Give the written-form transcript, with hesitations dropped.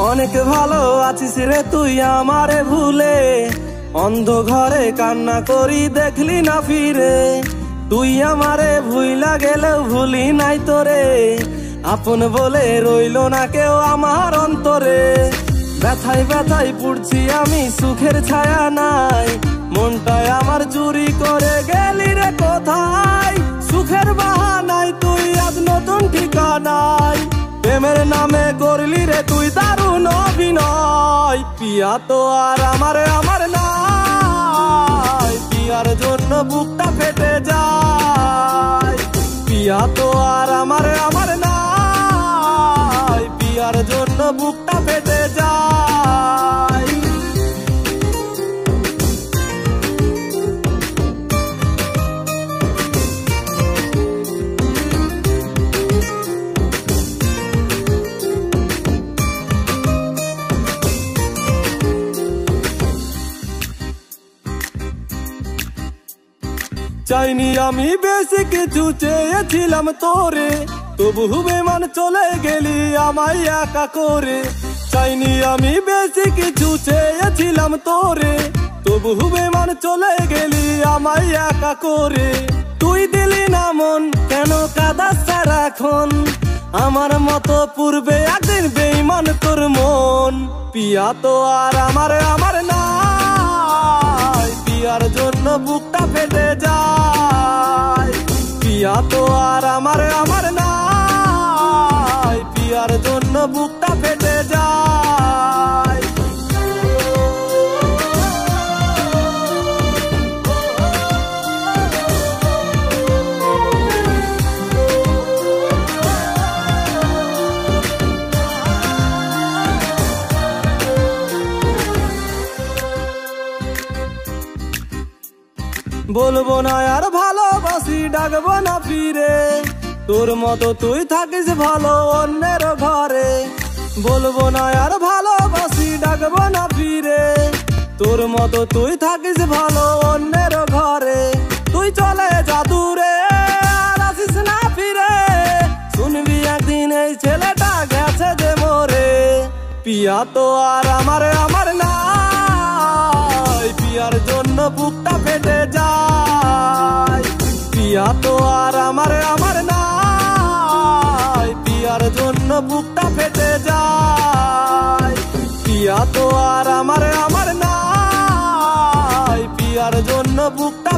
অনেক ভালো আছিস রে তুই আমারে ভুলে, অন্ধ ঘরে কান্না করি দেখলি না ফিরে। তুই আমারে ভুইলা গেলেও ভুলি নাই তোরে, আপন বলে রইল না কেউ আমার অন্তরে। ব্যথায় ব্যথায় পুড়ছি আমি সুখের ছায়া নাই, মনটায় আমার চুরি করে গেলি রে কোথায়। সুখের বাহানায় তুই আজ নতুন ঠিকানায়, প্রেমের নামে করলি রে তুই দারুণ অভিনয়। পিয়া তো আর আমার নাই, পিয়ার জন্য বুকটা ফেটে যায়। পিয়া তো আর আমার নাই, পিয়ার জন্য বুকটা ফেটে যায়। চাইনি আমি বেশি কিছু, চেয়েছিলাম তোরে, তবু বেমান চলে গেলি আমায় একা করে। চাইনি আমি বেশি কিছু, চেয়েছিলাম তোরে, তবু বেমান চলে গেলি আমায় একা করে। তুই দিলি না মন, কেন কাঁদাস সারাক্ষণ, আমার মতো পূর্বে একদিন বেঈমান তোর মন। পিয়া তো আর আমার নাই, পিয়ার জন্য বুকটা ফেটে যায়। পিয়া তো আর আমার নাই, পিয়ার জন্য বুকটা ফেটে যায়। বলবো না আর ভালোবাসি, ডাকবো না ফিরে, তোর মতো তুই থাকিস ভালো অন্যের ঘরে। বলবো না আর ভালোবাসি, ডাকবো না ফিরে, তোর মতো তুই থাকিস ভালো অন্যের ঘরে। তুই চলে যা দূরে, আর আসিস না ফিরে, শুনবি একদিন এই ছেলেটা গেছে যে মরে। পিয়া তো আর আমার নাই, পিয়ার জন্য বুকটা ফেটে যায়। পিয়া তো আর আমার নাই, পিয়ার জন্য বুকটা ফেটে যায়। পিয়া তো আর আমার নাই, পিয়ার জন্য বুকটা